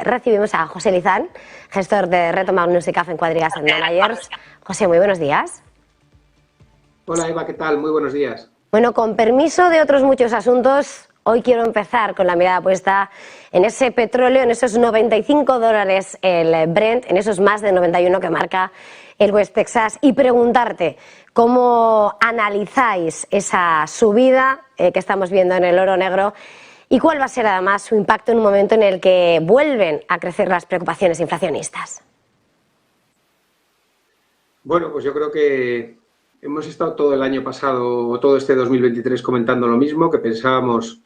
Recibimos a José Lizán, gestor de Reto Magnus y Café en Quadriga Asset Managers. José, muy buenos días. Hola Eva, ¿qué tal? Muy buenos días. Bueno, con permiso de otros muchos asuntos, hoy quiero empezar con la mirada puesta en ese petróleo, en esos $95 el Brent, en esos más de 91 que marca el West Texas, y preguntarte cómo analizáis esa subida que estamos viendo en el oro negro y cuál va a ser además su impacto en un momento en el que vuelven a crecer las preocupaciones inflacionistas. Bueno, pues yo creo que hemos estado todo el año pasado, todo este 2023 comentando lo mismo, que pensábamos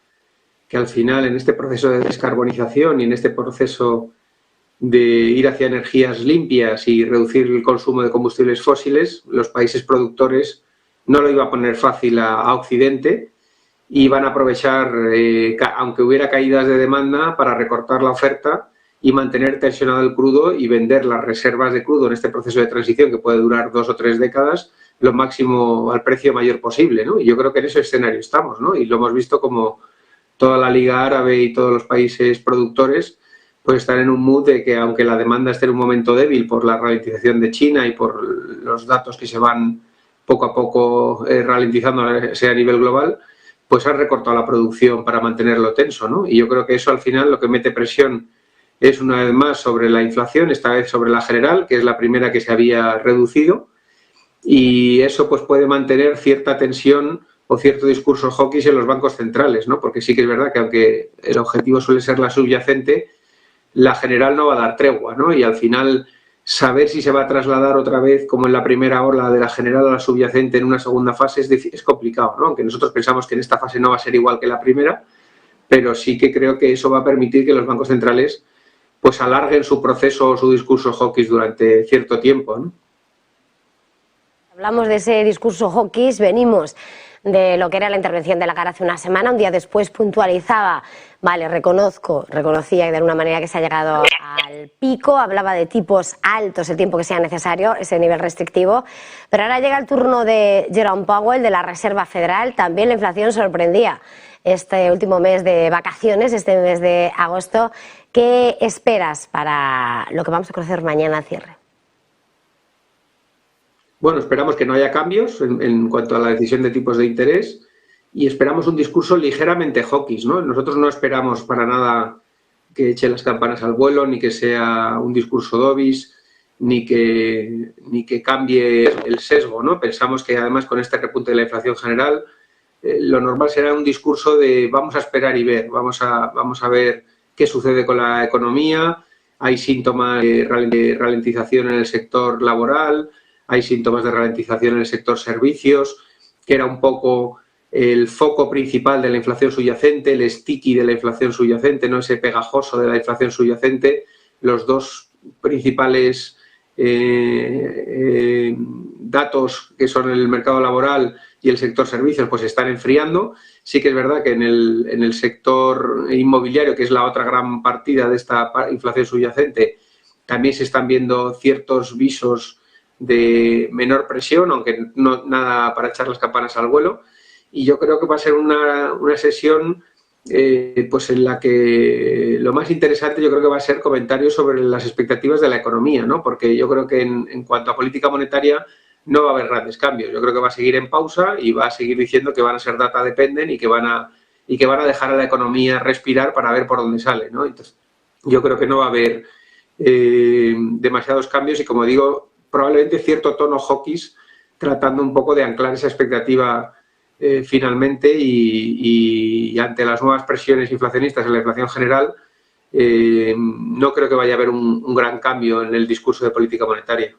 que al final en este proceso de descarbonización y en este proceso de ir hacia energías limpias y reducir el consumo de combustibles fósiles, los países productores no lo iba a poner fácil a Occidente y van a aprovechar, aunque hubiera caídas de demanda, para recortar la oferta y mantener tensionado el crudo y vender las reservas de crudo en este proceso de transición que puede durar 2 o 3 décadas lo máximo al precio mayor posible, ¿no? Y yo creo que en ese escenario estamos, ¿no? Y lo hemos visto como toda la Liga Árabe y todos los países productores pues están en un mood de que aunque la demanda esté en un momento débil por la ralentización de China y por los datos que se van poco a poco ralentizando a nivel global, pues han recortado la producción para mantenerlo tenso, ¿no? Y yo creo que eso al final lo que mete presión es una vez más sobre la inflación, esta vez sobre la general, que es la primera que se había reducido, y eso pues puede mantener cierta tensión o cierto discurso hawkish en los bancos centrales, ¿no? Porque sí que es verdad que aunque el objetivo suele ser la subyacente, la general no va a dar tregua, ¿no? Y al final saber si se va a trasladar otra vez, como en la primera ola de la general a la subyacente en una segunda fase es complicado, ¿no? Aunque nosotros pensamos que en esta fase no va a ser igual que la primera, pero sí que creo que eso va a permitir que los bancos centrales pues alarguen su proceso o su discurso hawkish durante cierto tiempo, ¿no? Hablamos de ese discurso hawkish, venimos de lo que era la intervención de Lagarde hace una semana, un día después puntualizaba, vale, reconocía que de alguna manera que se ha llegado al pico, hablaba de tipos altos el tiempo que sea necesario, ese nivel restrictivo, pero ahora llega el turno de Jerome Powell de la Reserva Federal, también la inflación sorprendía este último mes de vacaciones, este mes de agosto. ¿Qué esperas para lo que vamos a conocer mañana al cierre? Bueno, esperamos que no haya cambios en cuanto a la decisión de tipos de interés y esperamos un discurso ligeramente hawkish, ¿no? Nosotros no esperamos para nada que eche las campanas al vuelo, ni que sea un discurso dovish, ni que cambie el sesgo, ¿no? Pensamos que además con este repunte de la inflación general, lo normal será un discurso de vamos a esperar y ver, vamos a ver qué sucede con la economía, hay síntomas de ralentización en el sector laboral, hay síntomas de ralentización en el sector servicios, que era un poco el foco principal de la inflación subyacente, el sticky de la inflación subyacente, no ese pegajoso de la inflación subyacente. Los dos principales datos, que son el mercado laboral y el sector servicios, pues están enfriando. Sí que es verdad que en el sector inmobiliario, que es la otra gran partida de esta inflación subyacente, también se están viendo ciertos visos de menor presión, aunque no nada para echar las campanas al vuelo. Y yo creo que va a ser una sesión pues en la que lo más interesante yo creo que va a ser comentarios sobre las expectativas de la economía, ¿no? Porque yo creo que en cuanto a política monetaria no va a haber grandes cambios. Yo creo que va a seguir en pausa y va a seguir diciendo que van a ser data dependent y que van a dejar a la economía respirar para ver por dónde sale, ¿no? Entonces, yo creo que no va a haber demasiados cambios y, como digo, probablemente cierto tono hawkish, tratando un poco de anclar esa expectativa finalmente y ante las nuevas presiones inflacionistas en la inflación general, no creo que vaya a haber un gran cambio en el discurso de política monetaria.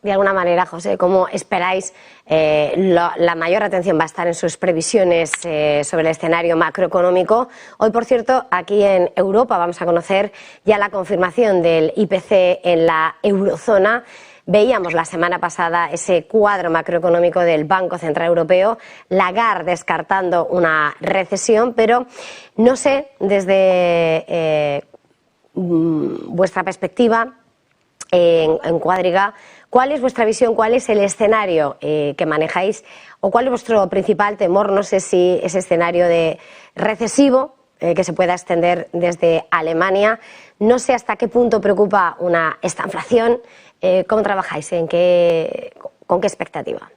De alguna manera, José, ¿cómo esperáis la mayor atención va a estar en sus previsiones sobre el escenario macroeconómico? Hoy, por cierto, aquí en Europa vamos a conocer ya la confirmación del IPC en la eurozona. Veíamos la semana pasada ese cuadro macroeconómico del Banco Central Europeo, Lagarde descartando una recesión, pero no sé, desde vuestra perspectiva, en Quadriga, ¿cuál es vuestra visión, cuál es el escenario que manejáis o cuál es vuestro principal temor? No sé si ese escenario de recesivo que se pueda extender desde Alemania. No sé hasta qué punto preocupa esta inflación. ¿Cómo trabajáis? ¿Con qué expectativa?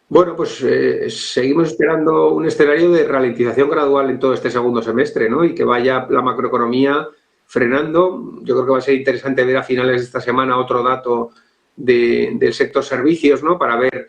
Bueno, pues seguimos esperando un escenario de ralentización gradual en todo este segundo semestre, ¿no? Y que vaya la macroeconomía frenando. Yo creo que va a ser interesante ver a finales de esta semana otro dato del sector servicios, ¿no? Para ver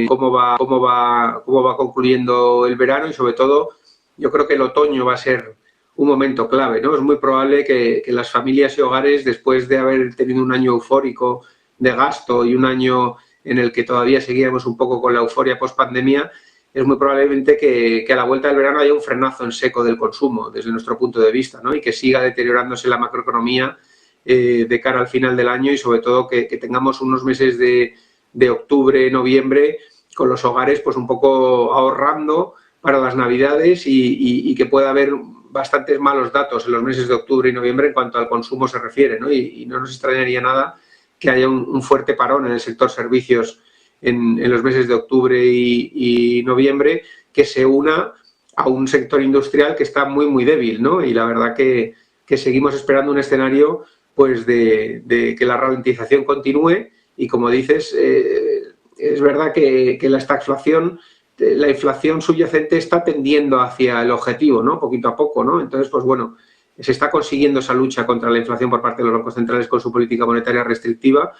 cómo va concluyendo el verano y, sobre todo, yo creo que el otoño va a ser un momento clave, ¿no? Es muy probable que las familias y hogares, después de haber tenido un año eufórico de gasto y un año en el que todavía seguíamos un poco con la euforia post-pandemia, es muy probablemente que a la vuelta del verano haya un frenazo en seco del consumo, desde nuestro punto de vista, ¿no? Y que siga deteriorándose la macroeconomía de cara al final del año y, sobre todo, que tengamos unos meses de octubre, noviembre, con los hogares pues un poco ahorrando para las Navidades y que pueda haber bastantes malos datos en los meses de octubre y noviembre en cuanto al consumo se refiere, ¿no? Y no nos extrañaría nada que haya un fuerte parón en el sector servicios en los meses de octubre y noviembre, que se una a un sector industrial que está muy, muy débil, ¿no? Y la verdad que seguimos esperando un escenario pues de que la ralentización continúe y, como dices, es verdad que la estagflación, la inflación subyacente está tendiendo hacia el objetivo, ¿no? Poquito a poco, ¿no? Entonces, pues bueno, se está consiguiendo esa lucha contra la inflación por parte de los bancos centrales con su política monetaria restrictiva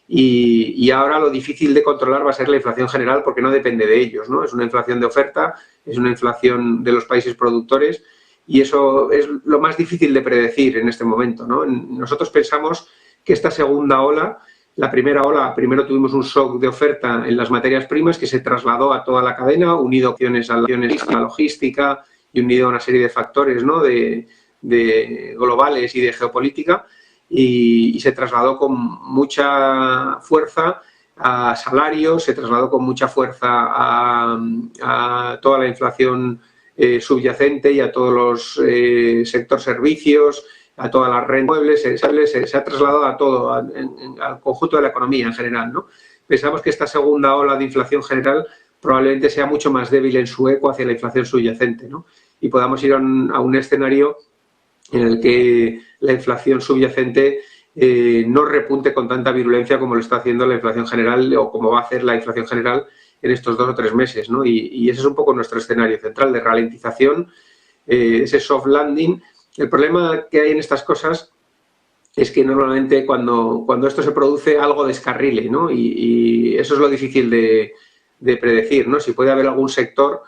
y ahora lo difícil de controlar va a ser la inflación general, porque no depende de ellos, ¿no? Es una inflación de oferta, es una inflación de los países productores y eso es lo más difícil de predecir en este momento, ¿no? Nosotros pensamos que esta segunda ola, la primera ola, primero tuvimos un shock de oferta en las materias primas que se trasladó a toda la cadena, unido a opciones a la logística y unido a una serie de factores, ¿no? de globales y de geopolítica, y se trasladó con mucha fuerza a salarios, se trasladó con mucha fuerza a toda la inflación subyacente y a todos los sector servicios, a todas las rentas muebles, se ha trasladado a todo, al conjunto de la economía en general, ¿no? Pensamos que esta segunda ola de inflación general probablemente sea mucho más débil en su eco hacia la inflación subyacente, ¿no? Y podamos ir a un escenario en el que la inflación subyacente no repunte con tanta virulencia como lo está haciendo la inflación general o como va a hacer la inflación general en estos 2 o 3 meses, ¿no? Y ese es un poco nuestro escenario central de ralentización, ese soft landing. El problema que hay en estas cosas es que normalmente cuando esto se produce algo descarrile, ¿no? Y eso es lo difícil de predecir, ¿no? Si puede haber algún sector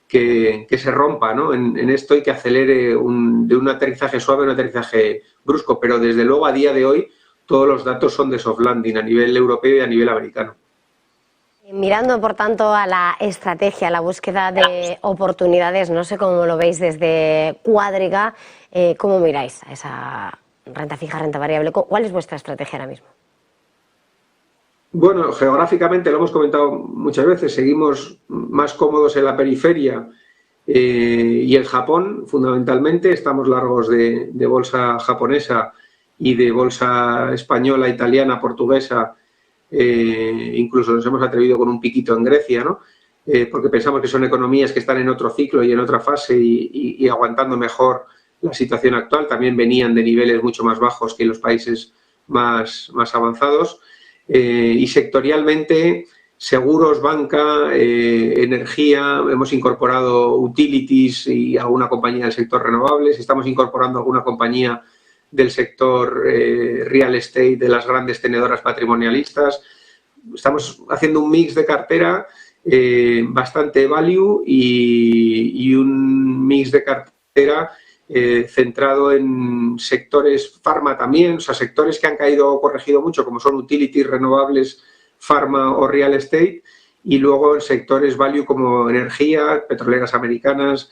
que se rompa, ¿no? en esto y que acelere de un aterrizaje suave a un aterrizaje brusco, pero desde luego a día de hoy todos los datos son de soft landing a nivel europeo y a nivel americano. Mirando, por tanto, a la estrategia, a la búsqueda de oportunidades, no sé cómo lo veis desde Quadriga, ¿cómo miráis a esa renta fija, renta variable? ¿Cuál es vuestra estrategia ahora mismo? Bueno, geográficamente lo hemos comentado muchas veces, seguimos más cómodos en la periferia y en Japón, fundamentalmente. Estamos largos de bolsa japonesa y de bolsa española, italiana, portuguesa, incluso nos hemos atrevido con un piquito en Grecia, ¿no? Porque pensamos que son economías que están en otro ciclo y en otra fase y aguantando mejor la situación actual. También venían de niveles mucho más bajos que los países más avanzados. Y sectorialmente, seguros, banca, energía, hemos incorporado utilities y alguna compañía del sector renovables, estamos incorporando alguna compañía del sector real estate, de las grandes tenedoras patrimonialistas. Estamos haciendo un mix de cartera bastante value y un mix de cartera centrado en sectores pharma también, o sea, sectores que han caído o corregido mucho, como son utilities, renovables, pharma o real estate, y luego en sectores value como energía, petroleras americanas,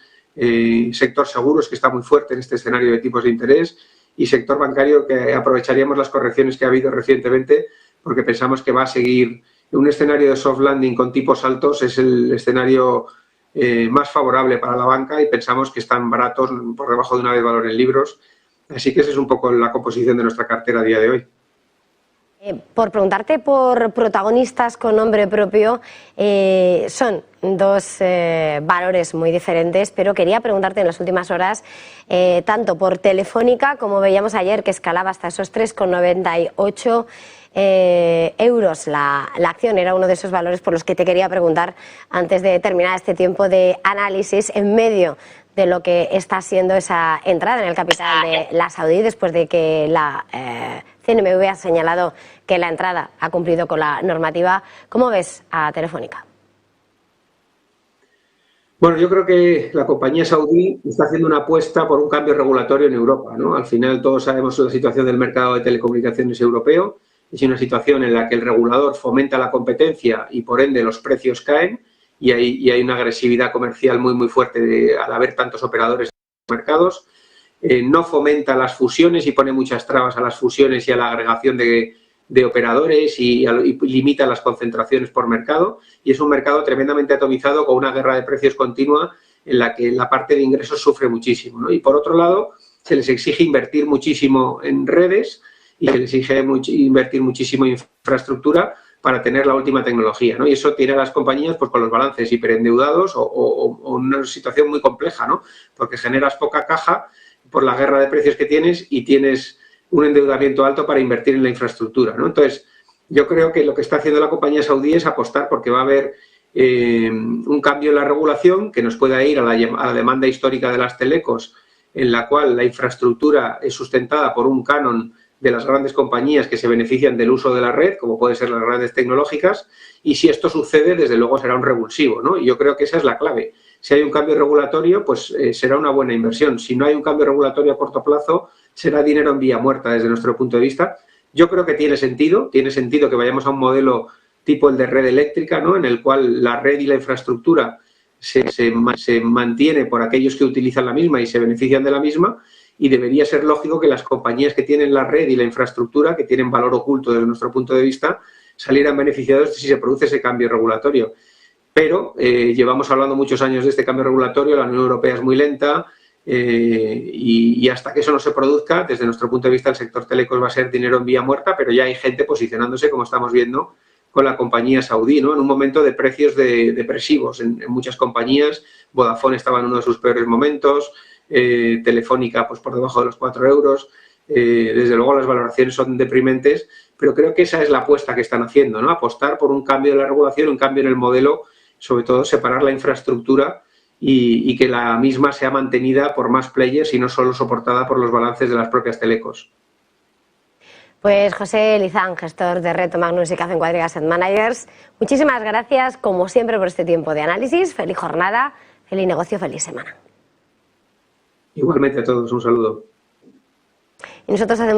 sector seguros, que está muy fuerte en este escenario de tipos de interés, y sector bancario, que aprovecharíamos las correcciones que ha habido recientemente, porque pensamos que va a seguir un escenario de soft landing con tipos altos, es el escenario más favorable para la banca, y pensamos que están baratos, por debajo de una vez valor en libros. Así que esa es un poco la composición de nuestra cartera a día de hoy. Por preguntarte por protagonistas con nombre propio, son dos valores muy diferentes, pero quería preguntarte en las últimas horas, tanto por Telefónica, como veíamos ayer, que escalaba hasta esos 3,98 euros la acción, era uno de esos valores por los que te quería preguntar antes de terminar este tiempo de análisis en medio de lo que está siendo esa entrada en el capital de la Saudí, después de que la CNMV ha señalado que la entrada ha cumplido con la normativa. ¿Cómo ves a Telefónica? Bueno, yo creo que la compañía saudí está haciendo una apuesta por un cambio regulatorio en Europa, ¿no? Al final todos sabemos la situación del mercado de telecomunicaciones europeo. Es una situación en la que el regulador fomenta la competencia y por ende los precios caen y hay una agresividad comercial muy fuerte al haber tantos operadores en los mercados. No fomenta las fusiones y pone muchas trabas a las fusiones y a la agregación de operadores y limita las concentraciones por mercado, y es un mercado tremendamente atomizado con una guerra de precios continua en la que la parte de ingresos sufre muchísimo, ¿no? Y por otro lado, se les exige invertir muchísimo en redes y se les exige invertir muchísimo en infraestructura para tener la última tecnología, ¿no? Y eso tiene a las compañías pues con los balances hiperendeudados o una situación muy compleja, ¿no? Porque generas poca caja por la guerra de precios que tienes y tienes un endeudamiento alto para invertir en la infraestructura, ¿no? Entonces, yo creo que lo que está haciendo la compañía saudí es apostar porque va a haber un cambio en la regulación que nos pueda ir a la demanda histórica de las telecos, en la cual la infraestructura es sustentada por un canon de las grandes compañías que se benefician del uso de la red, como pueden ser las grandes tecnológicas, y si esto sucede, desde luego será un revulsivo, ¿no? Y yo creo que esa es la clave. Si hay un cambio regulatorio, pues será una buena inversión. Si no hay un cambio regulatorio a corto plazo, será dinero en vía muerta desde nuestro punto de vista. Yo creo que tiene sentido que vayamos a un modelo tipo el de red eléctrica, ¿no? En el cual la red y la infraestructura se mantiene por aquellos que utilizan la misma y se benefician de la misma, y debería ser lógico que las compañías que tienen la red y la infraestructura, que tienen valor oculto desde nuestro punto de vista, salieran beneficiados si se produce ese cambio regulatorio. Pero llevamos hablando muchos años de este cambio regulatorio, la Unión Europea es muy lenta y hasta que eso no se produzca, desde nuestro punto de vista, el sector telecos va a ser dinero en vía muerta, pero ya hay gente posicionándose, como estamos viendo, con la compañía saudí, ¿no? En un momento de precios depresivos en muchas compañías. Vodafone estaba en uno de sus peores momentos, Telefónica pues por debajo de los 4 euros. Desde luego las valoraciones son deprimentes, pero creo que esa es la apuesta que están haciendo, ¿no? Apostar por un cambio de la regulación, un cambio en el modelo, sobre todo separar la infraestructura y que la misma sea mantenida por más players y no solo soportada por los balances de las propias telecos. Pues José Lizán, gestor de Reto Magnus y Cazen Quadriga Asset Managers, muchísimas gracias como siempre por este tiempo de análisis. Feliz jornada, feliz negocio, feliz semana. Igualmente a todos, un saludo. Y nosotros hacemos